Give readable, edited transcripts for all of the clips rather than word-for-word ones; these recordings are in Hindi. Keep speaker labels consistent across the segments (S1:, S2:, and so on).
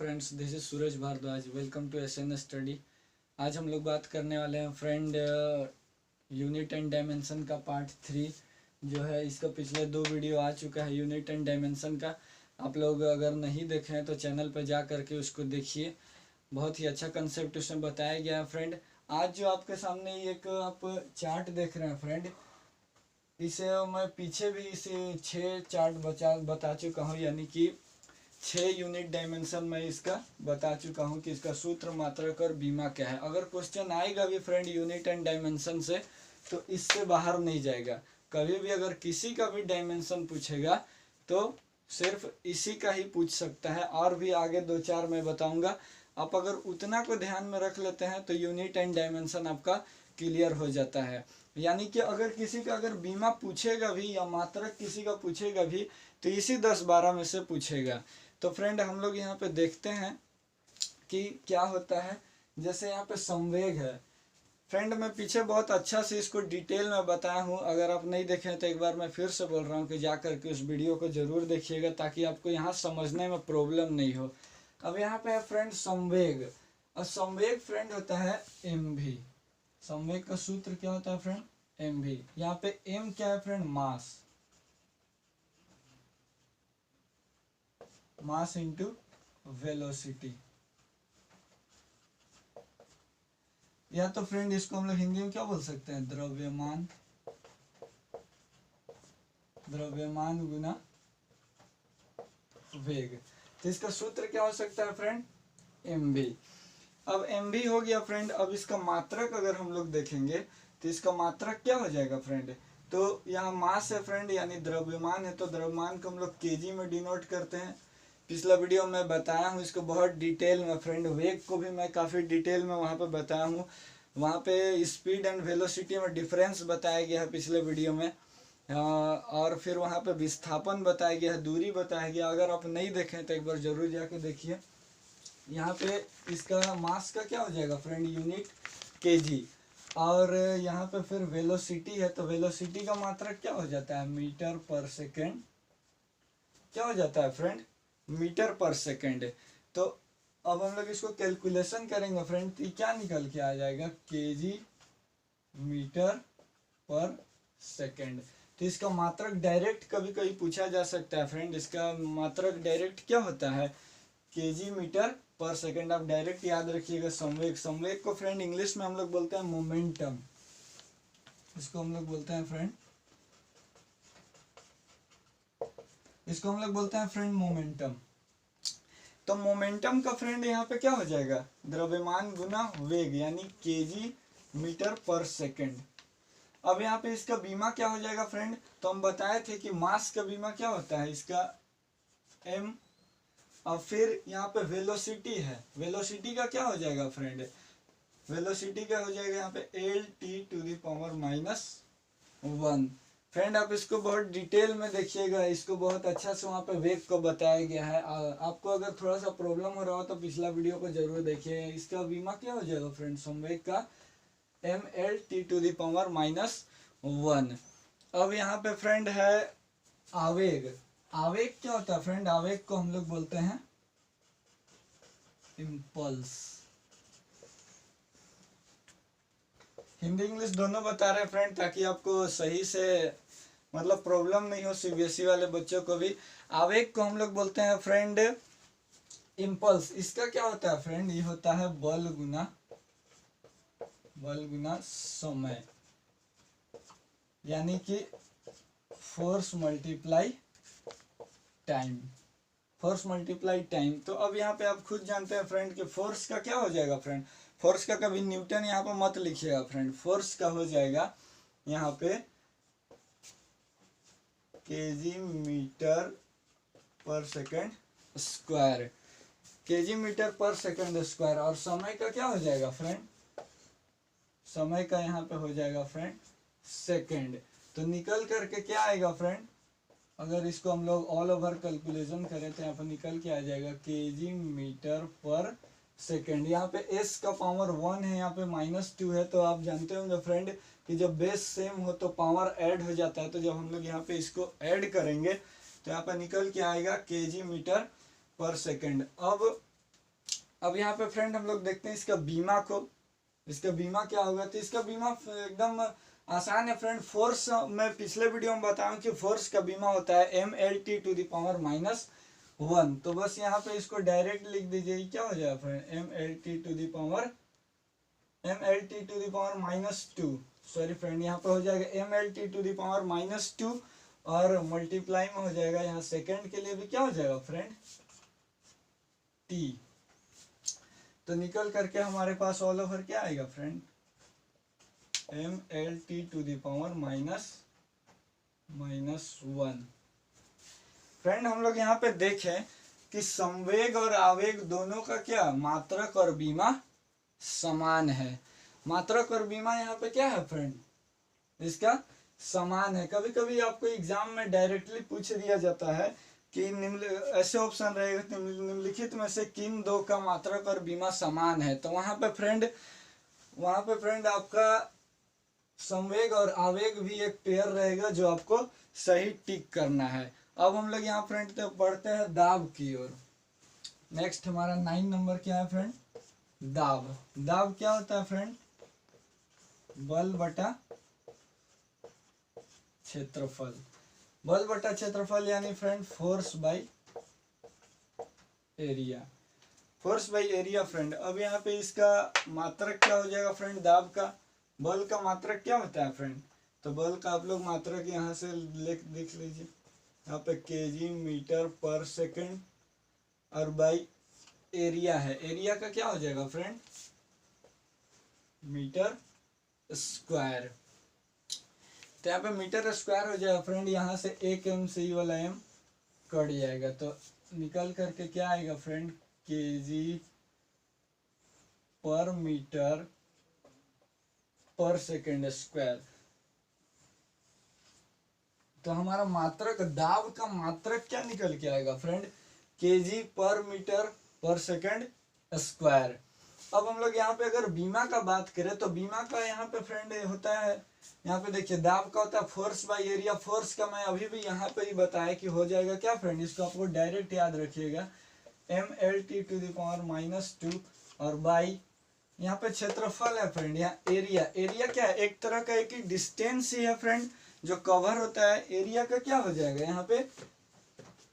S1: Friends, this is Suraj Bhardwaj. Welcome to SN study. आज हम लोग बात करने वाले हैं फ्रेंड यूनिट एंड डायमेंशन का पार्ट 3 जो है। इसका पिछले 2 वीडियो आ चुका है यूनिट एंड डायमेंशन का। आप लोग अगर नहीं देखे हैं तो चैनल पर जा करके उसको देखिए। बहुत ही अच्छा कंसेप्ट उसमें बताया गया है फ्रेंड। आज जो आपके सामने एक आप चार्ट देख रहे हैं फ्रेंड, इसे मैं पीछे भी इसे 6 चार्ट बता चुका हूँ, यानी कि 6 यूनिट डायमेंशन में इसका बता चुका हूँ कि इसका सूत्र, मात्रक और बीमा क्या है। अगर क्वेश्चन आएगा भी फ्रेंड यूनिट एंड डायमेंशन से तो इससे बाहर नहीं जाएगा। कभी भी अगर किसी का भी डायमेंशन पूछेगा तो सिर्फ इसी का ही पूछ सकता है, और भी आगे 2-4 मैं बताऊंगा। आप अगर उतना को ध्यान में रख लेते हैं तो यूनिट एंड डायमेंशन आपका क्लियर हो जाता है। यानी कि अगर किसी का अगर बीमा पूछेगा भी या मात्रक किसी का पूछेगा भी तो इसी 10-12 में से पूछेगा। तो फ्रेंड हम लोग यहाँ पे देखते हैं कि क्या होता है। जैसे यहाँ पे संवेग है फ्रेंड, मैं पीछे बहुत अच्छा से इसको डिटेल में बताया हूँ। अगर आप नहीं देखें तो एक बार मैं फिर से बोल रहा हूँ कि जा करके उस वीडियो को जरूर देखिएगा, ताकि आपको यहाँ समझने में प्रॉब्लम नहीं हो। अब यहाँ पे है फ्रेंड संवेग, और संवेग फ्रेंड होता है एम भी। संवेग का सूत्र क्या होता है फ्रेंड? एम भी। यहाँ पे एम क्या है friend? Mass. Mass into velocity. या तो फ्रेंड इसको हम लोग हिंदी में क्या बोल सकते हैं? द्रव्यमान। द्रव्यमान गुना वेग। तो इसका सूत्र क्या हो सकता है फ्रेंड? एम भी। अब एम भी हो गया फ्रेंड। अब इसका मात्रक अगर हम लोग देखेंगे तो इसका मात्रक क्या हो जाएगा फ्रेंड? तो यहाँ मास है फ्रेंड, यानी द्रव्यमान है, तो द्रव्यमान को हम लोग केजी में डिनोट करते हैं। पिछला वीडियो में बताया हूँ इसको बहुत डिटेल में फ्रेंड। वेग को भी मैं काफ़ी डिटेल में वहाँ पे बताया हूँ। वहाँ पे स्पीड एंड वेलोसिटी में डिफरेंस बताया गया है पिछले वीडियो में। और फिर वहाँ पे विस्थापन बताया गया है, दूरी बताया गया। अगर आप नहीं देखें तो एक बार जरूर जाके देखिए। यहाँ पे इसका मास का क्या हो जाएगा फ्रेंड? Unit KG. और यहाँ पे फिर वेलोसिटी है, तो वेलोसिटी का मात्रक क्या हो जाता है? मीटर पर सेकेंड। क्या हो जाता है फ्रेंड? मीटर पर सेकेंड। तो अब हम लोग इसको कैलकुलेशन करेंगे फ्रेंड, तो क्या निकल के आ जाएगा? केजी मीटर पर सेकेंड। तो इसका मात्रक डायरेक्ट कभी कभी पूछा जा सकता है फ्रेंड। इसका मात्रक डायरेक्ट क्या होता है? केजी मीटर पर सेकेंड। आप डायरेक्ट याद रखिएगा। संवेग, संवेग को फ्रेंड इंग्लिश में हम लोग बोलते हैं मोमेंटम। इसको हम लोग बोलते हैं फ्रेंड, इसको हम लोग बोलते हैं फ्रेंड मोमेंटम। तो मोमेंटम का फ्रेंड यहाँ पे क्या हो जाएगा? द्रव्यमान गुना वेग, यानी केजी मीटर पर सेकेंड। अब यहाँ पे इसका बीमा क्या हो जाएगा फ्रेंड? तो हम बताए थे कि मास का बीमा क्या होता है? इसका एम। और फिर यहाँ पे वेलोसिटी है, वेलोसिटी का क्या हो जाएगा फ्रेंड? वेलोसिटी क्या हो जाएगा यहाँ पे? L(T⁻⁻1). फ्रेंड आप इसको बहुत डिटेल में देखिएगा, इसको बहुत अच्छा से वहाँ पे वेग को बताया गया है। आपको अगर थोड़ा सा प्रॉब्लम हो रहा हो तो पिछला वीडियो को जरूर देखिए। इसका बीमा क्या हो जाएगा फ्रेंड? संवेग का mL(T⁻⁻1). अब यहाँ पे फ्रेंड है आवेग। आवेग क्या होता है फ्रेंड? आवेग को हम लोग बोलते हैं इम्पल्स। हिंदी इंग्लिश दोनों बता रहे हैं फ्रेंड, ताकि आपको सही से मतलब प्रॉब्लम नहीं हो सीबीएसई वाले बच्चों को भी। आवेग को हम लोग बोलते हैं फ्रेंड इम्पल्स। इसका क्या होता है फ्रेंड? ये होता है बल गुना समय, यानी कि force multiply time. Force multiply time. तो अब यहाँ पे आप खुद जानते हैं फ्रेंड कि फोर्स का क्या हो जाएगा फ्रेंड? फोर्स का कभी न्यूटन यहाँ पे मत लिखिएगा फ्रेंड। फोर्स का हो जाएगा यहाँ पे केजी मीटर पर सेकेंड स्क्वायर। केजी मीटर पर सेकेंड स्क्वायर। और समय का क्या हो जाएगा फ्रेंड? समय का यहाँ पे हो जाएगा फ्रेंड सेकेंड। तो निकल करके क्या आएगा फ्रेंड? अगर इसको हम लोग ऑल ओवर कैलकुलेशन करें तो यहाँ पर निकल के आ जाएगा केजी मीटर पर सेकेंड। यहाँ पे s का पावर 1 है, यहाँ पे -2 है। तो आप जानते होंगे फ्रेंड कि जब बेस सेम हो तो पावर ऐड हो जाता है। तो जब हम लोग यहाँ पे इसको ऐड करेंगे तो यहाँ पे निकल के आएगा केजी मीटर पर सेकेंड। अब अब यहाँ पे फ्रेंड हम लोग देखते हैं इसका बीमा को। इसका बीमा क्या होगा, तो इसका बीमा एकदम आसान है फ्रेंड। फोर्स मैं पिछले वीडियो में बताया कि फोर्स का बीमा होता है mLT⁻⁻1। तो बस यहाँ पे इसको डायरेक्ट लिख दीजिए, क्या हो जाएगा फ्रेंड, mLT⁻2। सॉरी फ्रेंड, यहाँ पे हो जाएगा mLT⁻2 और मल्टीप्लाई में हो जाएगा यहाँ सेकेंड के लिए भी क्या हो जाएगा फ्रेंड, t। तो निकल करके हमारे पास ऑल ओवर क्या आएगा फ्रेंड, mLT⁻⁻1। फ्रेंड हम लोग यहाँ पे देखें कि संवेग और आवेग दोनों का क्या मात्रक और बीमा समान है। मात्रक और बीमा यहाँ पे क्या है फ्रेंड, इसका समान है। कभी कभी आपको एग्जाम में डायरेक्टली पूछ दिया जाता है कि ऐसे ऑप्शन रहेगा निम्नलिखित में से किन दो का मात्रक और बीमा समान है। तो वहां पे फ्रेंड आपका संवेग और आवेग भी एक पेयर रहेगा जो आपको सही टिक करना है। अब हम लोग यहाँ फ्रेंड तो बढ़ते हैं दाब की ओर। नेक्स्ट हमारा 9 नंबर क्या है फ्रेंड, दाब। दाब क्या होता है फ्रेंड, बल बटा क्षेत्रफल। बल बटा क्षेत्रफल यानी friend force by area. Force by area friend. अब यहाँ पे इसका मात्रक क्या हो जाएगा फ्रेंड, दाब का। बल का मात्रक क्या होता है फ्रेंड, तो बल का आप लोग मात्रक यहाँ से देख लीजिए, यहाँ पे केजी मीटर पर सेकंड और बाई एरिया है। एरिया का क्या हो जाएगा फ्रेंड, मीटर स्क्वायर। तो यहाँ पे मीटर स्क्वायर हो जाएगा फ्रेंड, यहाँ से 1 m से ये वाला m कट जाएगा। तो निकल करके क्या आएगा फ्रेंड, केजी पर मीटर पर सेकेंड स्क्वायर। तो हमारा मात्रक, दाब का मात्रक क्या निकल के आएगा फ्रेंड, केजी पर मीटर पर सेकेंड स्क्वायर। अब हम लोग यहाँ पे अगर बीमा का बात करें तो बीमा का यहाँ पे फ्रेंड होता है, यहाँ पे देखिए दाब का होता है फोर्स बाई एरिया। फोर्स का मैं अभी भी यहाँ पे ही बताया कि हो जाएगा क्या फ्रेंड, इसको आपको डायरेक्ट याद रखिएगा, mLT⁻2 और बाई यहाँ पे क्षेत्रफल है फ्रेंड। यहाँ एरिया, एरिया क्या है, एक तरह का एक ही डिस्टेंस ही है फ्रेंड जो कवर होता है। एरिया का क्या हो जाएगा यहाँ पे,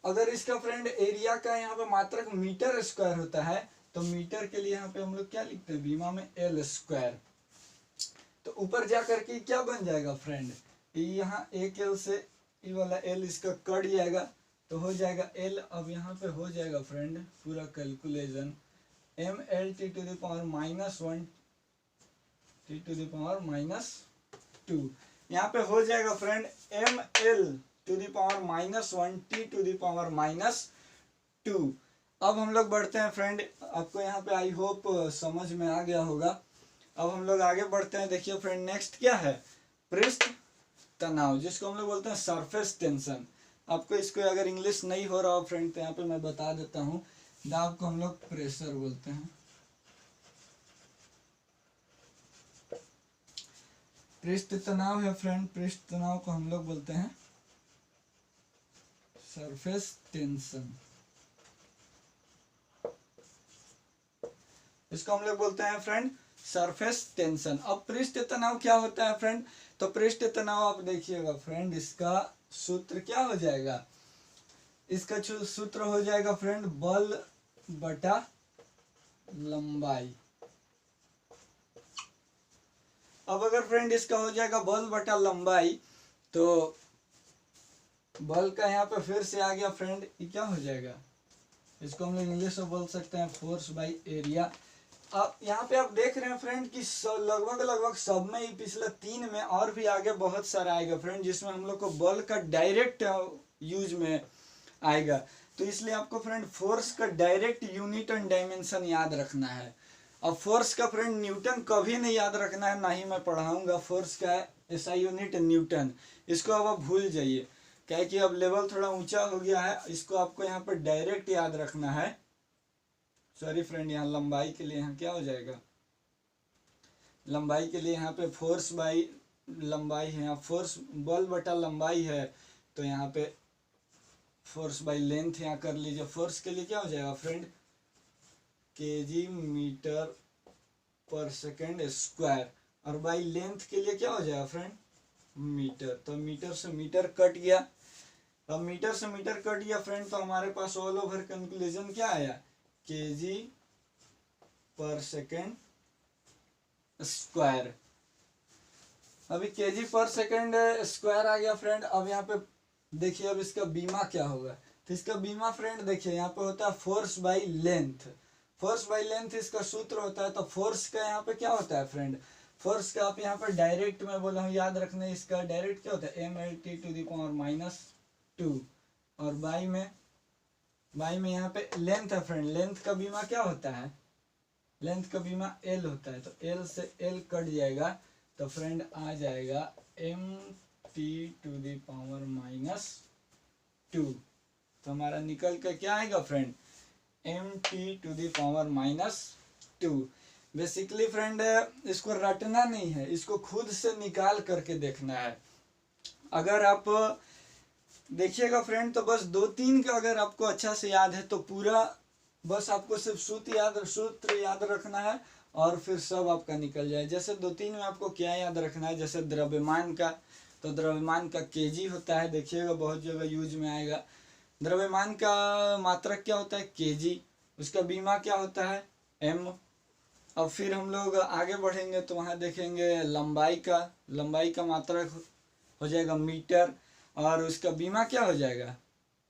S1: अगर इसका फ्रेंड एरिया का यहाँ पे मात्रक मीटर स्क्वायर होता है तो मीटर के लिए यहाँ पे हम लोग क्या लिखते हैं बीमा में, एल स्क्वायर। तो ऊपर जा करके क्या बन जाएगा फ्रेंड, यहाँ 1 l से ये वाला l इसका कट जाएगा तो हो जाएगा l। अब यहाँ पे हो जाएगा फ्रेंड पूरा कैलकुलेशन, mLT⁻1 T⁻2। यहाँ पे हो जाएगा फ्रेंड mL⁻1 T⁻2। अब हम लोग बढ़ते हैं फ्रेंड, आपको यहाँ पे आई होप समझ में आ गया होगा। अब हम लोग आगे बढ़ते हैं। देखिए फ्रेंड नेक्स्ट क्या है, पृष्ठ तनाव, जिसको हम लोग बोलते हैं सरफेस टेंशन। आपको इसको अगर इंग्लिश नहीं हो रहा हो फ्रेंड तो यहाँ पे मैं बता देता हूँ, दाब को हम लोग प्रेशर बोलते हैं। पृष्ठ तनाव है फ्रेंड, पृष्ठ तनाव को हम लोग बोलते हैं सरफेस टेंशन। इसको हम लोग बोलते हैं फ्रेंड सरफेस टेंशन। अब पृष्ठ तनाव क्या होता है फ्रेंड, तो पृष्ठ तनाव आप देखिएगा फ्रेंड, इसका सूत्र क्या हो जाएगा, इसका सूत्र हो जाएगा फ्रेंड बल बटा लंबाई। अब अगर फ्रेंड इसका हो जाएगा बल बटा लंबाई तो बल का यहाँ पे फिर से आ गया फ्रेंड, ये क्या हो जाएगा, इसको हम लोग इंग्लिश में बोल सकते हैं फोर्स बाई एरिया। अब यहाँ पे आप देख रहे हैं फ्रेंड कि लगभग सब में ही पिछले 3 में और भी आगे बहुत सारा आएगा फ्रेंड, जिसमें हम लोग को बल का डायरेक्ट यूज में आएगा। तो इसलिए आपको फ्रेंड फोर्स का डायरेक्ट यूनिट एंड डायमेंशन याद रखना है। अब फोर्स का फ्रेंड न्यूटन कभी नहीं याद रखना है, ना ही मैं पढ़ाऊंगा। फोर्स का ऐसा यूनिट न्यूटन, इसको अब आप भूल जाइए, क्या है कि अब लेवल थोड़ा ऊंचा हो गया है। इसको आपको यहाँ पर डायरेक्ट याद रखना है। सॉरी फ्रेंड, यहाँ लंबाई के लिए यहाँ क्या हो जाएगा, लंबाई के लिए यहाँ पे फोर्स बाई लंबाई है, यहाँ फोर्स बल बटा लंबाई है तो यहाँ पे फोर्स बाई लेंथ यहाँ कर लीजिए। फोर्स के लिए क्या हो जाएगा फ्रेंड, केजी मीटर पर सेकेंड स्क्वायर, और बाई लेंथ के लिए क्या हो जाएगा फ्रेंड, मीटर। तो मीटर से मीटर कट गया, अब मीटर से मीटर कट गया फ्रेंड, तो हमारे पास ऑल ओवर कंक्लूजन क्या आया, केजी पर सेकेंड स्क्वायर। अभी केजी पर सेकेंड स्क्वायर आ गया फ्रेंड। अब यहाँ पे देखिए अब इसका बीमा क्या होगा, तो इसका बीमा फ्रेंड देखिए यहाँ पे होता है force by length. Force by length इसका सूत्र होता है। तो फोर्स का यहाँ पे क्या होता है फ्रेंड, फोर्स का आप यहाँ पर डायरेक्ट में बोला हूँ याद रखना, इसका डायरेक्ट क्या होता है mLT⁻², और बाई में यहाँ पे लेंथ है फ्रेंड, लेंथ का बीमा क्या होता है, लेंथ का बीमा L होता है। तो L से L कट जाएगा, तो फ्रेंड आ जाएगा mT⁻²। तो हमारा निकल के क्या आएगा फ्रेंड, mT⁻²। बेसिकली फ्रेंड इसको रटना नहीं है, इसको खुद से निकाल करके देखना है। अगर आप देखिएगा फ्रेंड, तो बस 2-3 का अगर आपको अच्छा से याद है तो पूरा बस आपको सिर्फ सूत्र याद रखना है, और फिर सब आपका निकल जाए। जैसे 2-3 में आपको क्या याद रखना है, जैसे द्रव्यमान का, तो द्रव्यमान का केजी होता है, देखिएगा बहुत जगह यूज में आएगा। द्रव्यमान का मात्रक क्या होता है, केजी, उसका बीमा क्या होता है, एम। अब फिर हम लोग आगे बढ़ेंगे तो वहाँ देखेंगे लंबाई का मात्रक हो जाएगा मीटर, और उसका बीमा क्या हो जाएगा,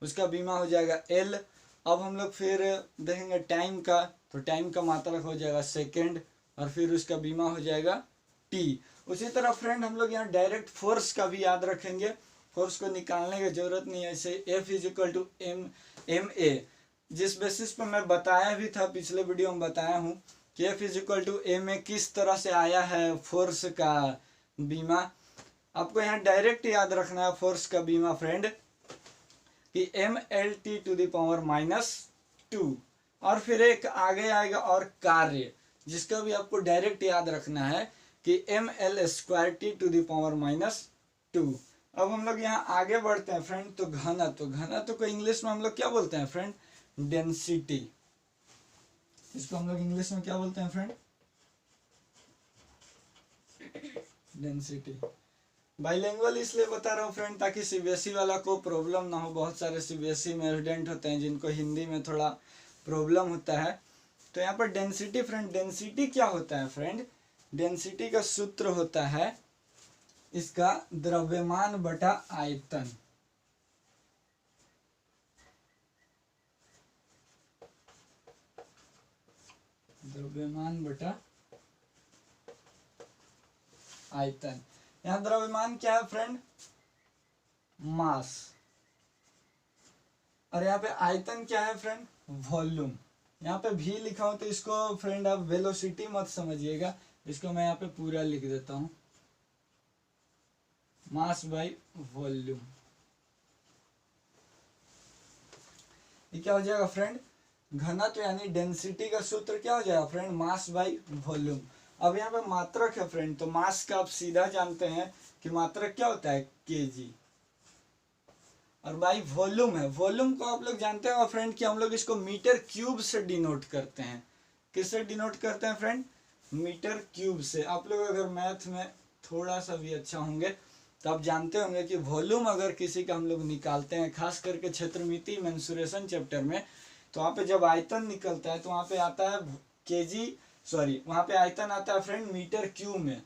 S1: उसका बीमा हो जाएगा एल। अब हम लोग फिर देखेंगे टाइम का, तो टाइम का मात्रक हो जाएगा सेकेंड, और फिर उसका बीमा हो जाएगा टी। उसी तरह फ्रेंड हम लोग यहाँ डायरेक्ट फोर्स का भी याद रखेंगे, फोर्स को निकालने की जरूरत नहीं है। ऐसे F=ma, जिस बेसिस पर मैं बताया भी था पिछले वीडियो में बताया हूँ कि F=ma किस तरह से आया है फोर्स का बीमा। आपको यहाँ डायरेक्ट याद रखना है फोर्स का बीमा फ्रेंड कि mLT⁻², और फिर एक आगे आएगा और कार्य, जिसका भी आपको डायरेक्ट याद रखना है कि mL²T⁻²। अब हम लोग यहाँ आगे बढ़ते हैं फ्रेंड, तो घनत्व को इंग्लिश में हम लोग क्या बोलते हैं फ्रेंड, डेंसिटी। इसको हम लोग इंग्लिश में क्या बोलते हैं फ्रेंड, डेंसिटी। बाइलिंगुअल इसलिए बता रहा हूँ फ्रेंड ताकि सीबीएसई वाला को प्रॉब्लम ना हो। बहुत सारे सीबीएसई में स्टूडेंट होते हैं जिनको हिंदी में थोड़ा प्रॉब्लम होता है। तो यहाँ पर डेंसिटी फ्रेंड, डेंसिटी क्या होता है फ्रेंड, डेंसिटी का सूत्र होता है इसका द्रव्यमान बटा आयतन। द्रव्यमान बटा आयतन। यहाँ द्रव्यमान क्या है फ्रेंड, मास, और यहाँ पे आयतन क्या है फ्रेंड, वॉल्यूम। यहाँ पे भी लिखा हो तो इसको फ्रेंड आप वेलोसिटी मत समझिएगा, इसको मैं यहाँ पे पूरा लिख देता हूँ, मास बाई वॉल्यूम। ये क्या हो जाएगा फ्रेंड, घनत्व यानी डेंसिटी का सूत्र क्या हो जाएगा फ्रेंड, मास बाई वॉल्यूम। अब यहाँ पे मात्रक है फ्रेंड, तो मास का आप सीधा जानते हैं कि मात्रक क्या होता है, केजी, और बाई वॉल्यूम है। वॉल्यूम को आप लोग जानते हो फ्रेंड कि हम लोग इसको मीटर क्यूब से डिनोट करते हैं। किससे डिनोट करते हैं फ्रेंड, मीटर क्यूब से। आप लोग अगर मैथ में थोड़ा सा भी अच्छा होंगे तो आप जानते होंगे कि वॉल्यूम अगर किसी का हम लोग निकालते हैं, खास करके क्षेत्रमिति मेंसुरेशन चैप्टर में, तो वहाँ पे जब आयतन निकलता है तो वहाँ पे आता है केजी, वहाँ पे आयतन आता है फ्रेंड मीटर क्यूब में,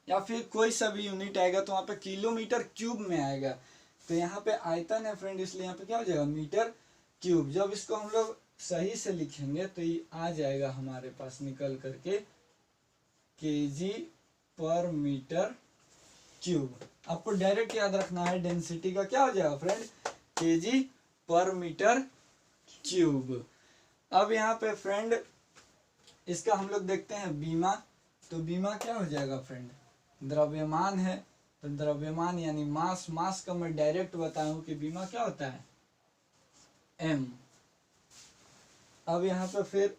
S1: या फिर कोई सा भी यूनिट आएगा तो वहाँ पे किलोमीटर क्यूब में आएगा। तो यहाँ पे आयतन है फ्रेंड, इसलिए यहाँ पे क्या हो जाएगा, मीटर क्यूब। जब इसको हम लोग सही से लिखेंगे तो ये आ जाएगा हमारे पास निकल करके केजी पर मीटर क्यूब। आपको डायरेक्ट याद रखना है डेंसिटी का क्या हो जाएगा फ्रेंड, केजी पर मीटर क्यूब। अब यहाँ पे फ्रेंड इसका हम लोग देखते हैं बीमा। तो बीमा क्या हो जाएगा फ्रेंड, द्रव्यमान है तो द्रव्यमान यानी मास, मास का मैं डायरेक्ट बताऊं कि बीमा क्या होता है, एम। अब यहाँ पे फिर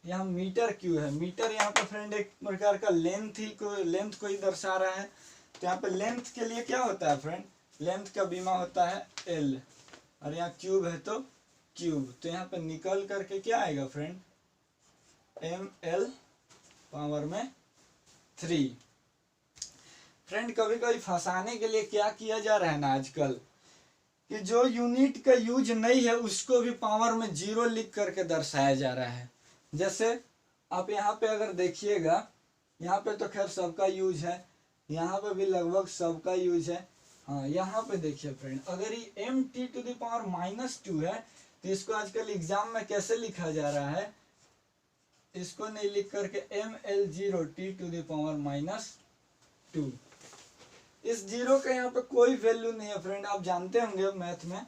S1: यहाँ मीटर क्यू है, मीटर यहाँ पे फ्रेंड एक प्रकार का लेंथ को ही दर्शा रहा है। तो यहाँ पे लेंथ के लिए क्या होता है फ्रेंड, लेंथ का बीमा होता है एल, और यहाँ क्यूब है तो क्यूब। तो यहाँ पे निकल करके क्या आएगा फ्रेंड, ml पावर में 3। फ्रेंड कभी कभी फंसाने के लिए क्या किया जा रहा है ना आजकल, कि जो यूनिट का यूज नहीं है उसको भी पावर में 0 लिख करके दर्शाया जा रहा है। जैसे आप यहाँ पे अगर देखिएगा, यहाँ पे तो खैर सबका यूज है, यहाँ पे भी लगभग सबका यूज है। हाँ, यहाँ पे देखिए फ्रेंड, अगर ये mt⁻⁻2 है तो इसको आजकल एग्जाम में कैसे लिखा जा रहा है, इसको नहीं लिख करके ml0t⁻⁻2। इस जीरो का यहाँ पे कोई वैल्यू नहीं है फ्रेंड। आप जानते होंगे मैथ में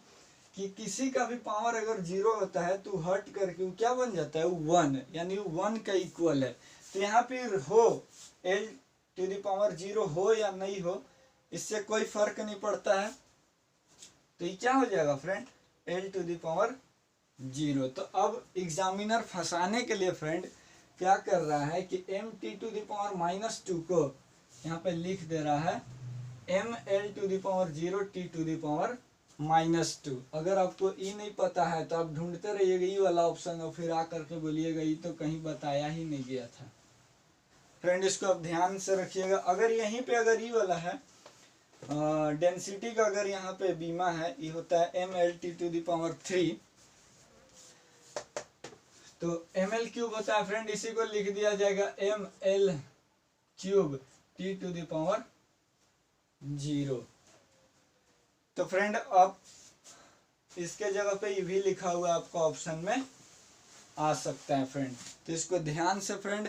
S1: कि किसी का भी पावर अगर 0 होता है तो हट करके वो क्या बन जाता है, 1, यानी 1 का इक्वल है। तो यहाँ पे हो l⁻0 हो या नहीं हो, इससे कोई फर्क नहीं पड़ता है। तो ये क्या हो जाएगा फ्रेंड, l⁻0। तो अब एग्जामिनर फंसाने के लिए फ्रेंड क्या कर रहा है कि mt⁻⁻2 को यहाँ पे लिख दे रहा है ml⁻0t⁻⁻2। अगर आपको ई नहीं पता है तो आप ढूंढते रहिएगा ई वाला ऑप्शन और फिर आकर के बोलिएगा ई तो कहीं बताया ही नहीं गया था। फ्रेंड इसको आप ध्यान से रखिएगा। अगर यहीं पे अगर ई वाला है डेंसिटी का, अगर यहाँ पे बीमा है, ये होता है mlt⁻3, तो ml³ होता है फ्रेंड, इसी को लिख दिया जाएगा ml³ तो फ्रेंड अब इसके जगह पे ये भी लिखा हुआ आपका ऑप्शन में आ सकता है फ्रेंड। तो इसको ध्यान से फ्रेंड,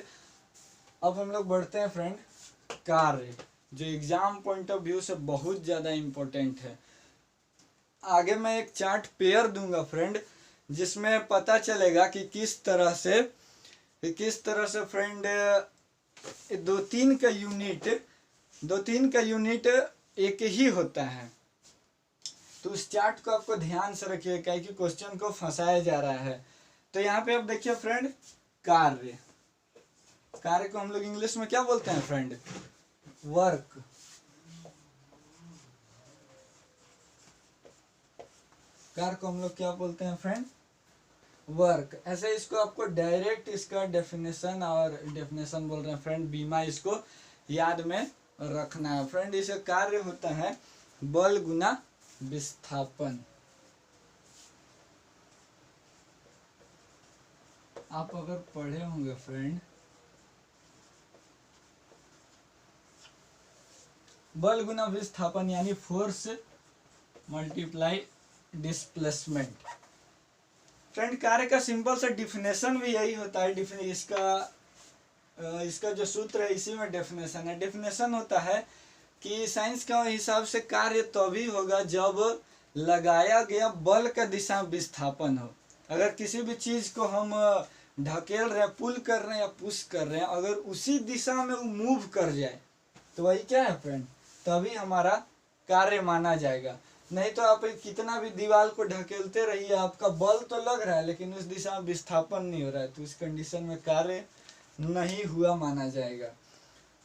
S1: अब हम लोग बढ़ते हैं फ्रेंड कार्य, जो एग्जाम पॉइंट ऑफ व्यू से बहुत ज़्यादा इम्पोर्टेंट है। आगे मैं एक चार्ट पेयर दूंगा फ्रेंड, जिसमें पता चलेगा कि किस तरह से फ्रेंड दो तीन का यूनिट एक ही होता है। तो उस चार्ट को आपको ध्यान से रखिए, क्या कि क्वेश्चन को फंसाया जा रहा है। तो यहाँ पे आप देखिए फ्रेंड, कार्य को हम लोग इंग्लिश में क्या बोलते हैं फ्रेंड, वर्क। कार्य को हम लोग क्या बोलते हैं फ्रेंड, वर्क। ऐसे इसको आपको डायरेक्ट इसका डेफिनेशन बोल रहे हैं फ्रेंड, बीमा, इसको याद में रखना है फ्रेंड। इसका कार्य होता है बल गुना विस्थापन। आप अगर पढ़े होंगे फ्रेंड, बल गुना विस्थापन यानी फोर्स मल्टीप्लाई डिस्प्लेसमेंट। फ्रेंड कार्य का सिंपल सा डिफिनेशन भी यही होता है। इसका जो सूत्र है इसी में डेफिनेशन है। डेफिनेशन होता है कि साइंस का हिसाब से कार्य तभी होगा जब लगाया गया बल का दिशा विस्थापन हो। अगर किसी भी चीज को हम ढकेल रहे हैं, पुल कर रहे हैं या पुश कर रहे हैं, अगर उसी दिशा में वो मूव कर जाए तो वही क्या है फ्रेंड, तभी हमारा कार्य माना जाएगा। नहीं तो आप कितना भी दीवार को ढकेलते रहिए, आपका बल तो लग रहा है लेकिन उस दिशा में विस्थापन नहीं हो रहा है, तो उस कंडीशन में कार्य नहीं हुआ माना जाएगा।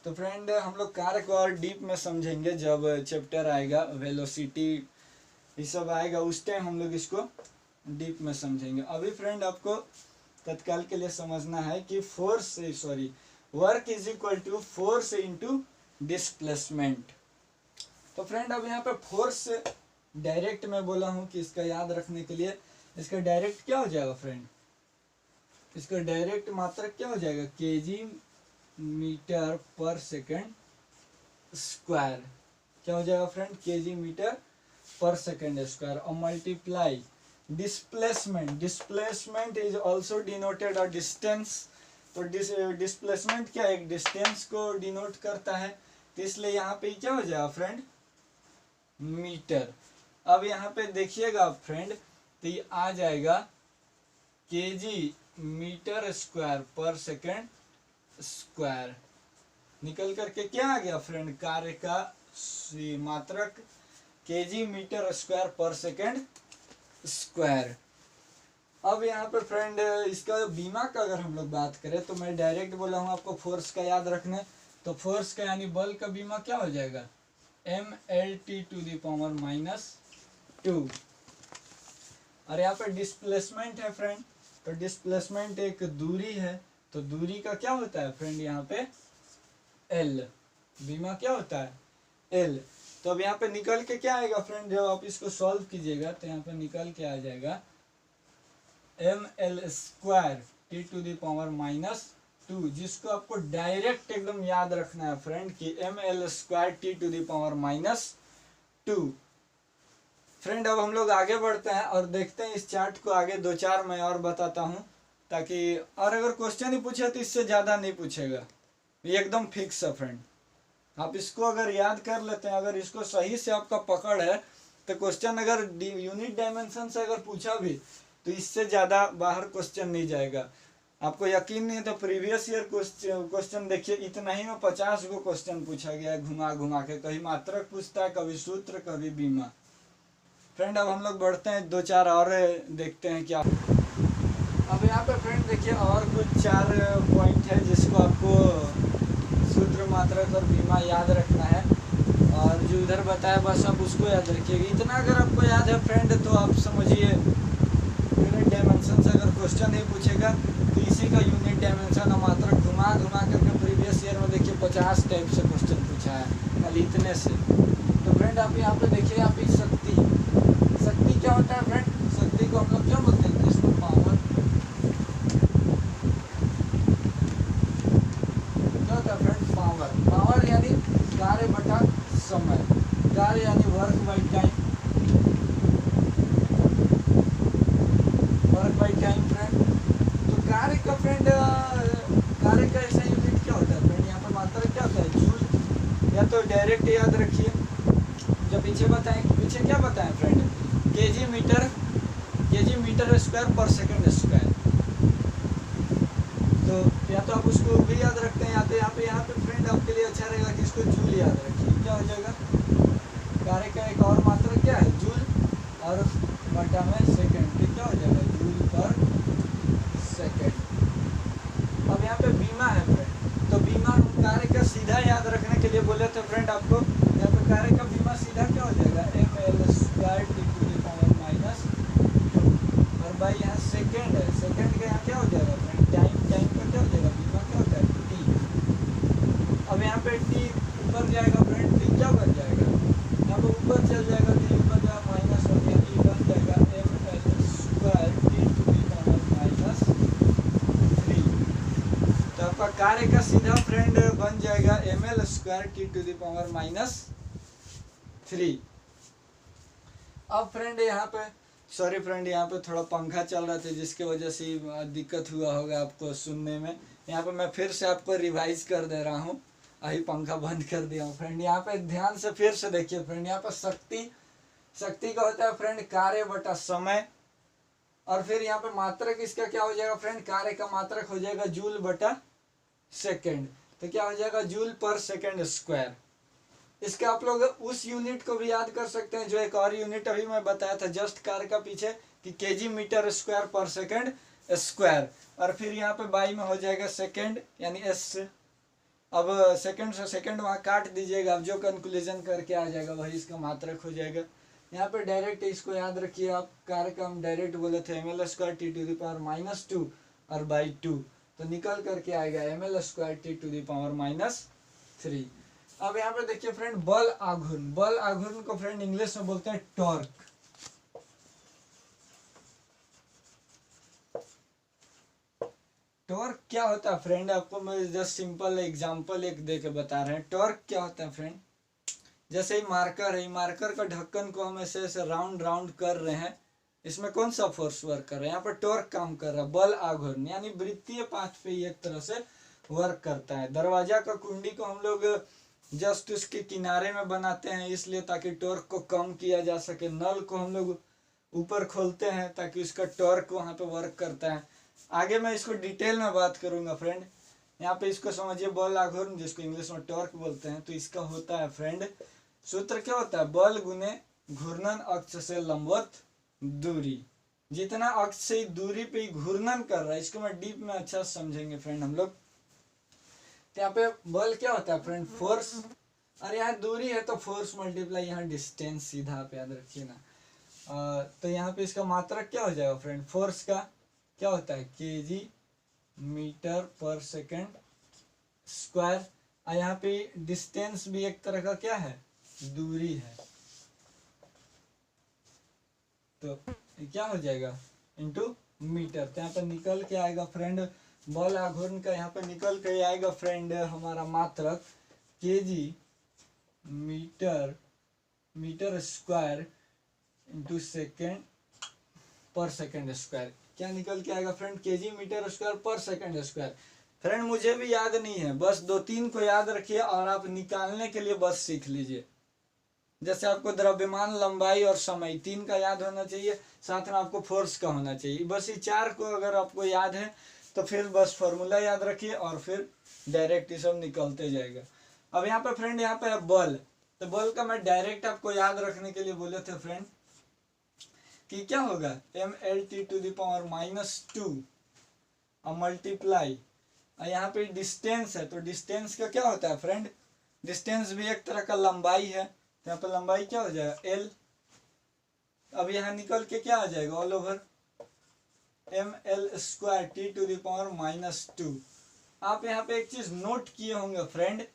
S1: तो फ्रेंड हम लोग कार्य को और डीप में समझेंगे जब चैप्टर आएगा, वेलोसिटी ये सब आएगा, उस टाइम हम लोग इसको डीप में समझेंगे। अभी फ्रेंड आपको तत्काल के लिए समझना है कि work is equal to force into displacement. तो फ्रेंड अब यहाँ पे फोर्स डायरेक्ट मैं बोला हूँ कि इसका याद रखने के लिए, इसका डायरेक्ट क्या हो जाएगा फ्रेंड, इसका डायरेक्ट मात्रक क्या हो जाएगा, kg मीटर पर सेकेंड स्क्वायर। क्या हो जाएगा फ्रेंड, kg मीटर पर सेकेंड स्क्वायर, और multiply displacement is also denoted और डिस्टेंस। तो डिस्प्लेसमेंट क्या है, एक डिस्टेंस को डिनोट करता है, तो इसलिए यहाँ पे क्या हो जाएगा फ्रेंड, मीटर। अब यहाँ पे देखिएगा फ्रेंड, तो ये आ जाएगा kg मीटर स्क्वायर पर सेकेंड स्क्वायर। निकल करके क्या आ गया फ्रेंड, कार्य का मात्रक kg मीटर स्क्वायर पर सेकेंड स्क्वायर। अब यहाँ पे फ्रेंड इसका बीमा का अगर हम लोग बात करें, तो मैं डायरेक्ट बोला हूँ आपको फोर्स का याद रखने, तो फोर्स का यानी बल का बीमा क्या हो जाएगा, mlt⁻⁻2। और यहाँ पे डिस्प्लेसमेंट है फ्रेंड, तो डिस्प्लेसमेंट एक दूरी है, तो दूरी का क्या होता है फ्रेंड यहाँ पे एल, बीमा क्या होता है एल। तो अब यहाँ पे निकल के क्या आएगा फ्रेंड, जब आप इसको सॉल्व कीजिएगा तो यहाँ पे निकल के आ जाएगा M L square T to the power minus two, जिसको आपको डायरेक्ट एकदम याद रखना है फ्रेंड कि M L square T to the power minus two. Friend अब हम लोग आगे बढ़ते हैं और देखते हैं इस चार्ट को आगे, दो चार मैं और बताता हूँ ताकि, और अगर क्वेश्चन ही पूछे तो इससे ज़्यादा नहीं पूछेगा, ये एकदम फिक्स है फ्रेंड। आप इसको अगर याद कर लेते हैं, अगर इसको सही से आपका पकड़ है तो क्वेश्चन अगर यूनिट डायमेंशन से अगर पूछा भी तो इससे ज़्यादा बाहर क्वेश्चन नहीं जाएगा। आपको यकीन नहीं है तो प्रीवियस ईयर क्वेश्चन देखिए, इतना ही में 50 गो क्वेश्चन पूछा गया है घुमा घुमा के, कभी मात्रक पूछता है, कभी सूत्र, कभी बीमा। फ्रेंड अब हम लोग बढ़ते हैं, दो चार और देखते हैं क्या। अब यहाँ पे फ्रेंड देखिए और कुछ 4 पॉइंट है जिसको आपको सूत्र, मात्रक और बीमा याद रखना है, और जो इधर बताया बस आप उसको याद रखिएगा। इतना अगर आपको याद है फ्रेंड तो आप समझिए यूनिट डायमेंशन से अगर क्वेश्चन ही पूछेगा तो इसी का यूनिट डायमेंशन और मात्रक घुमा घुमा करके प्रीवियस ईयर में देखिए 50 टाइप से क्वेश्चन पूछा है खाली इतने से। तो फ्रेंड आप यहाँ पे देखिए, आप इस शक्ति, शक्ति क्या होता है फ्रेंड, शक्ति को हम लोग क्या बोलते हैं, इसको पावर, क्या होता है फ्रेंड पावर, पावर यानी कार्य बटा समय, कार्य यानी work by time, work by time friend. तो कार्य का फ्रेंड, कार्य का ऐसा यूनिट क्या होता है फ्रेंड, यहाँ पर मात्रा क्या होता है जूल, या तो डायरेक्ट याद रखिए जो पीछे बताएं, पीछे क्या बताएं फ्रेंड, केजी मीटर स्क्वायर पर सेकंड स्क्वायर। तो या तो आप उसको भी याद रखते हैं, या तो यहाँ पे फ्रेंड आपके लिए अच्छा रहेगा कि इसको जूल याद रखिए, क्या हो जाएगा, कार्य का एक और मात्रा क्या है जूल, और बटा में सेकंड, तो क्या हो जाएगा जूल पर सेकंड। अब यहाँ पे बीमा है फ्रेंड, तो बीमा कार्य का सीधा याद रखने के लिए बोले थे फ्रेंड आपको, यहाँ पे कार्य का बीमा सीधा क्या हो जाएगा M L square T to the power minus two, और भाई यहाँ सेकंड है, सेकंड का यहाँ क्या हो जाएगा फ्रेंड टाइम, टाइम का क्या हो जाएगा बीमा क्या होता है टी। अब यहाँ पे टी ऊपर जाएगा फ्रेंड, टी क्या बन जाएगा, यहाँ पे ऊपर चल जाएगा, टी ऊपर जाएगा माइनस हो गया, टी बन जाएगा M L square T to the power minus three. तो आपका कार्य का सीधा फ्रेंड बन जाएगा M L square T to the power minus three. अब फ्रेंड यहाँ पे, सॉरी फ्रेंड, यहाँ पे थोड़ा पंखा चल रहा था जिसकी वजह से दिक्कत हुआ होगा आपको सुनने में। यहाँ पे मैं फिर से आपको रिवाइज कर दे रहा हूँ, अभी पंखा बंद कर दिया हूँ फ्रेंड। यहाँ पे ध्यान से फिर से देखिए फ्रेंड, यहाँ पे शक्ति, शक्ति का होता है फ्रेंड कार्य बटा समय, और फिर यहाँ पे मात्रक इसका क्या हो जाएगा फ्रेंड, कार्य का मात्रक हो जाएगा जूल बटा सेकेंड, तो क्या हो जाएगा जूल पर सेकेंड स्क्वायर। इसके आप लोग उस यूनिट को भी याद कर सकते हैं जो एक और यूनिट अभी मैं बताया था जस्ट कार्य का पीछे, कि केजी मीटर स्क्वायर पर सेकंड स्क्वायर, और फिर यहाँ पे बाई में हो जाएगा सेकंड यानी एस से। अब सेकंड से सेकंड वहाँ काट दीजिएगा, अब जो कंक्लूजन करके आ जाएगा वही इसका मात्रक हो जाएगा। यहाँ पे डायरेक्ट इसको याद रखिए आप, कार्य का हम डायरेक्ट बोले थे M L square T to the power minus two और बाई टू, तो निकल करके आएगा M L square T to the power minus three. अब यहाँ पे देखिए फ्रेंड बल आघूर्ण, बल आघूर्ण को फ्रेंड इंग्लिश में बोलते हैं टॉर्क। टॉर्क क्या होता है फ्रेंड, आपको मैं जस्ट सिंपल एग्जांपल एक दे के बता रहे हैं। टॉर्क क्या होता है फ्रेंड, जैसे ही मार्कर है, मार्कर का ढक्कन को हम ऐसे राउंड राउंड कर रहे हैं, इसमें कौन सा फोर्स वर्क कर रहा है, यहाँ पर टॉर्क काम कर रहा है। बल आघूर्ण यानी वृत्तीय पाथ पे एक तरह से वर्क करता है। दरवाजा का कुंडी को हम लोग जस्ट उसके किनारे में बनाते हैं इसलिए ताकि टॉर्क को कम किया जा सके। नल को हम लोग ऊपर खोलते हैं ताकि उसका टॉर्क वहाँ पे वर्क करता है। आगे मैं इसको डिटेल में बात करूंगा फ्रेंड। यहाँ पे इसको समझिए बल आघूर्ण जिसको इंग्लिश में टॉर्क बोलते हैं, तो इसका होता है फ्रेंड सूत्र क्या होता है, बल गुने घूर्णन अक्ष से लंबवत दूरी। जितना अक्ष से दूरी पे घूर्णन कर रहा है, इसको मैं डीप में अच्छा समझेंगे फ्रेंड हम लोग। तो यहाँ पे बल क्या होता है फ्रेंड, फोर्स, और यहाँ दूरी है तो फोर्स मल्टीप्लाई यहाँ डिस्टेंस, सीधा आप याद रखिए ना। तो यहाँ पे इसका मात्रक क्या हो जाएगा फ्रेंड, फोर्स का क्या होता है केजी मीटर पर सेकेंड स्क्वायर। और यहाँ पे डिस्टेंस भी एक तरह का क्या है, दूरी है। तो क्या हो जाएगा, इनटू मीटर। तो यहाँ पे निकल के आएगा फ्रेंड, बल आघूर्ण का यहाँ पे निकल के आएगा फ्रेंड हमारा मात्रक KG metre square into second पर सेकेंड स्क्वायर। क्या निकल के आएगा फ्रेंड, केजी मीटर स्क्वायर पर सेकेंड स्क्वायर। फ्रेंड मुझे भी याद नहीं है, बस 2-3 को याद रखिए और आप निकालने के लिए बस सीख लीजिए। जैसे आपको द्रव्यमान, लंबाई और समय 3 का याद होना चाहिए, साथ में आपको फोर्स का होना चाहिए। बस ये 4 को अगर आपको याद है तो फिर बस फॉर्मूला याद रखिए और फिर डायरेक्ट ये सब निकलते जाएगा। अब यहाँ पे फ्रेंड, यहाँ पे है बल। तो बल का मैं डायरेक्ट आपको याद रखने के लिए बोले थे फ्रेंड कि क्या होगा, mLT⁻²। और मल्टीप्लाई, और यहाँ पे डिस्टेंस है, तो डिस्टेंस का क्या होता है फ्रेंड, डिस्टेंस भी एक तरह का लंबाई है। तो यहाँ पे लंबाई क्या हो जाएगा, L। अब यहाँ निकल के क्या आ जाएगा, ऑल ओवर mL² T⁻²। आप यहाँ पे एक चीज नोट किए होंगे फ्रेंड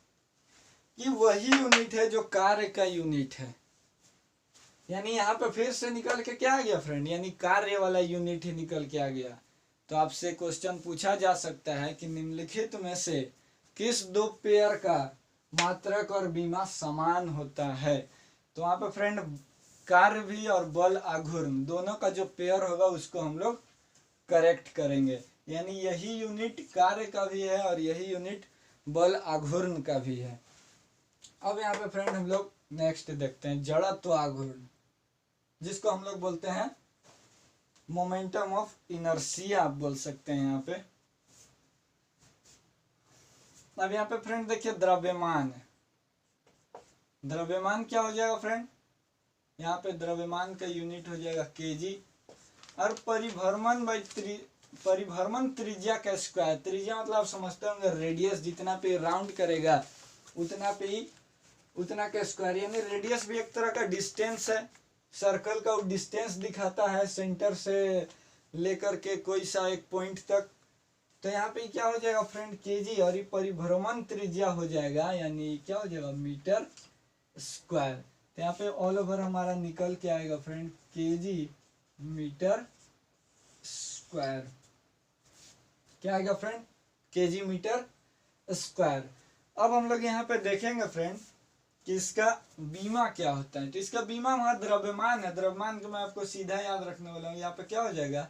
S1: कि वही यूनिट है जो कार्य का यूनिट है। यानी यहाँ पे फिर से निकल के क्या आ गया फ्रेंड, यानी कार्य वाला यूनिट ही निकल के आ गया। तो आपसे क्वेश्चन पूछा जा सकता है कि निम्नलिखित में से किस दो पेयर का मात्रक और बीमा समान होता है। तो वहां पे फ्रेंड कार्य भी और बल आघूर्ण दोनों का जो पेयर होगा उसको हम लोग करेक्ट करेंगे। यानी यही यूनिट कार्य का भी है और यही यूनिट बल आघूर्ण का भी है। अब यहाँ पे फ्रेंड हम लोग नेक्स्ट देखते हैं जड़त्व आघूर्ण, जिसको हम लोग बोलते हैं मोमेंटम ऑफ इनर्शिया, आप बोल सकते हैं यहाँ पे। अब यहाँ पे फ्रेंड देखिए द्रव्यमान, द्रव्यमान क्या हो जाएगा फ्रेंड, यहाँ पे द्रव्यमान का यूनिट हो जाएगा केजी। और परिभ्रमण त्रिज्या का स्क्वायर, त्रिज्या मतलब आप समझते होंगे रेडियस, जितना पे राउंड करेगा उतना का स्क्वायर। यानी रेडियस भी एक तरह का डिस्टेंस है, सर्कल का वो डिस्टेंस दिखाता है सेंटर से लेकर के कोई सा एक पॉइंट तक। तो यहाँ पे क्या हो जाएगा फ्रेंड, केजी, और ये परिभ्रमण त्रिज्या हो जाएगा, यानी क्या हो जाएगा, मीटर स्क्वायर। तो यहाँ पे ऑल ओवर हमारा निकल के आएगा फ्रेंड केजी मीटर स्क्वायर। क्या आएगा फ्रेंड, केजी मीटर स्क्वायर। अब हम लोग यहाँ पे देखेंगे फ्रेंड कि इसका बीमा क्या होता है। तो इसका बीमा वहां द्रव्यमान है, द्रव्यमान को मैं आपको सीधा याद रखने वाला हूँ। यहाँ पे क्या हो जाएगा,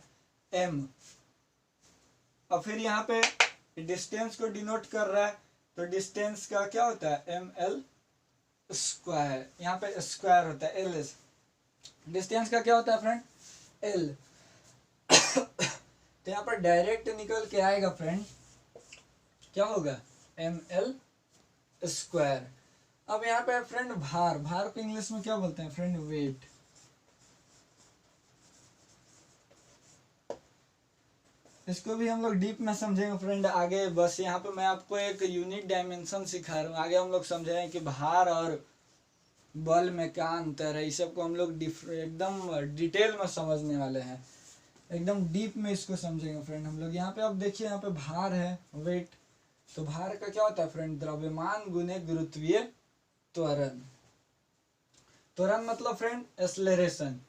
S1: m। और फिर यहाँ पे डिस्टेंस को डिनोट कर रहा है, तो डिस्टेंस का क्या होता है, mL²। यहाँ पे स्क्वायर होता है L। डिस्टेंस का क्या होता है फ्रेंड, L। तो यहाँ पर डायरेक्ट निकल के आएगा फ्रेंड, क्या होगा, mL²। अब यहाँ पे फ्रेंड भार, भार को इंग्लिश में क्या बोलते हैं फ्रेंड, वेट। इसको भी हम लोग डीप में समझेंगे फ्रेंड आगे। बस यहाँ पे मैं आपको एक यूनिट डायमेंशन सिखा रहा हूँ, आगे हम लोग समझेंगे कि भार और बल में क्या अंतर है। इस सब को हम लोग एकदम डिटेल में समझने वाले हैं, एकदम डीप में इसको समझेंगे फ्रेंड हम लोग। यहाँ पे अब देखिए, यहाँ पे भार है, वेट। तो भार का क्या होता है फ्रेंड, द्रव्यमान गुने गुरुत्वीय त्वरण। त्वरण मतलब फ्रेंड एक्सेलरेशन।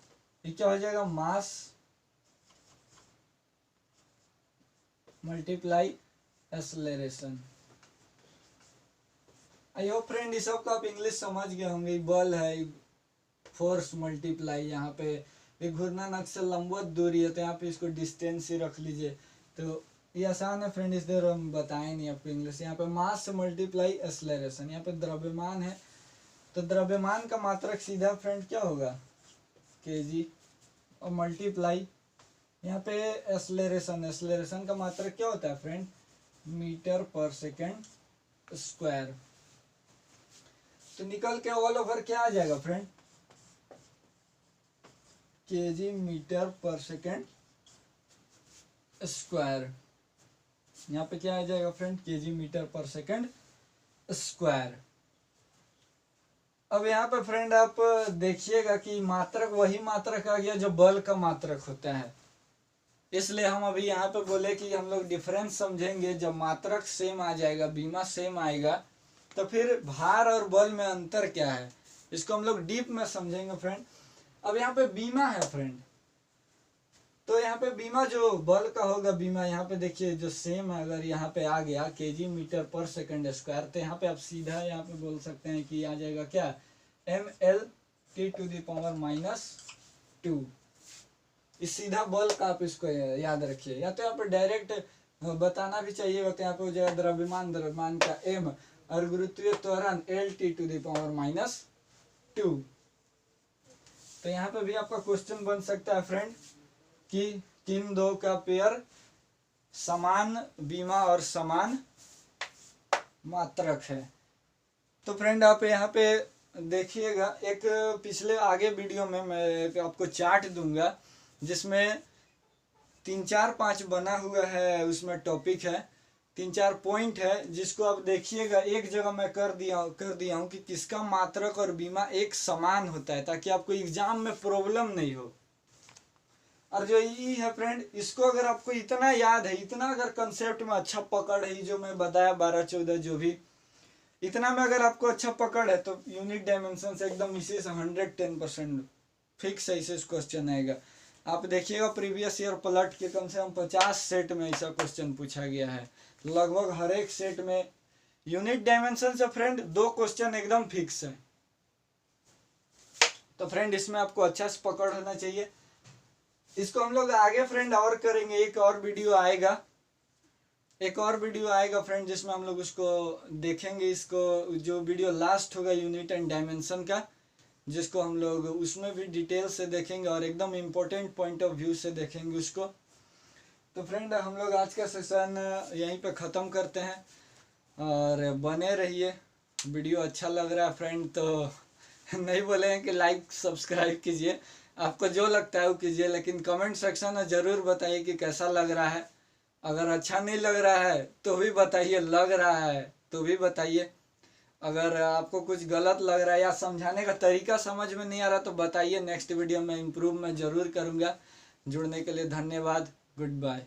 S1: ये क्या हो जाएगा, मास multiply acceleration. I hope friend इस सब को आप इंग्लिश समझ गए होंगे। बल है, फोर्स मल्टीप्लाई, यहाँ पे एक घूर्णन अक्ष से लंबवत दूरी है, तो यहाँ पे इसको डिस्टेंस ही रख लीजिए। तो ये आसान है फ्रेंड, इस देर हम बताएं नहीं आपको इंग्लिश। यहाँ पे मास मल्टीप्लाई एक्सेलरेशन, यहाँ पे द्रव्यमान है, तो द्रव्यमान का मात्रक सीधा फ्रेंड क्या होगा, केजी, और मल्टीप्लाई यहाँ पे एक्सेलरेशन, एक्सेलरेशन का मात्रक क्या होता है फ्रेंड, मीटर पर सेकेंड स्क्वायर। तो निकल के ऑल ओवर क्या आ जाएगा फ्रेंड, केजी मीटर पर सेकेंड स्क्वायर। यहाँ पे क्या आ जाएगा फ्रेंड, केजी मीटर पर सेकेंड स्क्वायर। अब यहाँ पे फ्रेंड आप देखिएगा कि मात्रक वही मात्रक आ गया जो बल का मात्रक होता है। इसलिए हम अभी यहाँ पे बोले कि हम लोग डिफरेंस समझेंगे। जब मात्रक सेम आ जाएगा, बीमा सेम आएगा, तो फिर भार और बल में अंतर क्या है, इसको हम लोग डीप में समझेंगे फ्रेंड। अब यहाँ पे बीमा है फ्रेंड, तो यहाँ पे बीमा जो बल का होगा, बीमा यहाँ पे देखिए जो सेम है, अगर यहाँ पे आ गया केजी मीटर पर सेकंड स्क्वायर, तो यहाँ पे आप सीधा यहाँ पे बोल सकते हैं कि आ जाएगा क्या, mL/-2। इस सीधा बल का आप इसको याद रखिए, या तो यहाँ पे डायरेक्ट बताना भी चाहिए, तो यहाँ पे हो जाएगा द्रव्यमान का m और गुरुत्वीय त्वरण L/-2। तो यहाँ पे भी आपका क्वेश्चन बन सकता है फ्रेंड कि किन दो का पेयर समान बीमा और समान मात्रक है। तो फ्रेंड आप यहाँ पे देखिएगा, एक पिछले आगे वीडियो में मैं आपको चार्ट दूंगा जिसमें 3 4 5 बना हुआ है, उसमें टॉपिक है, 3 4 पॉइंट है, जिसको आप देखिएगा। एक जगह मैं कर दिया हूँ कि किसका मात्रक और बीमा एक समान होता है, ताकि आपको एग्जाम में प्रॉब्लम नहीं हो। और जो ई है फ्रेंड, इसको अगर आपको इतना याद है, इतना अगर कंसेप्ट में अच्छा पकड़ है, जो मैं बताया 12 14 जो भी, इतना में अगर आपको अच्छा पकड़ है, तो यूनिट डायमेंशन से एकदम इसी से 110% फिक्स ऐसे क्वेश्चन आएगा। आप देखिएगा प्रीवियस ईयर पलट के कम से कम 50 सेट में ऐसा क्वेश्चन पूछा गया है, लगभग हर एक सेट में यूनिट डायमेंशन से फ्रेंड 2 क्वेश्चन एकदम फिक्स है। तो फ्रेंड इसमें आपको अच्छा से पकड़ होना चाहिए। इसको हम लोग आगे फ्रेंड और करेंगे, एक और वीडियो आएगा फ्रेंड, जिसमें हम लोग उसको देखेंगे। इसको जो वीडियो लास्ट होगा यूनिट एंड डायमेंशन का, जिसको हम लोग उसमें भी डिटेल से देखेंगे और एकदम इम्पोर्टेंट पॉइंट ऑफ व्यू से देखेंगे उसको। तो फ्रेंड हम लोग आज का सेशन यहीं पे ख़त्म करते हैं, और बने रहिए। वीडियो अच्छा लग रहा है फ्रेंड तो नहीं बोले कि लाइक सब्सक्राइब कीजिए, आपको जो लगता है वो कीजिए, लेकिन कमेंट सेक्शन में ज़रूर बताइए कि कैसा लग रहा है। अगर अच्छा नहीं लग रहा है तो भी बताइए, लग रहा है तो भी बताइए। अगर आपको कुछ गलत लग रहा है या समझाने का तरीका समझ में नहीं आ रहा तो बताइए, नेक्स्ट वीडियो में इम्प्रूव मैं ज़रूर करूँगा। जुड़ने के लिए धन्यवाद, गुड बाय।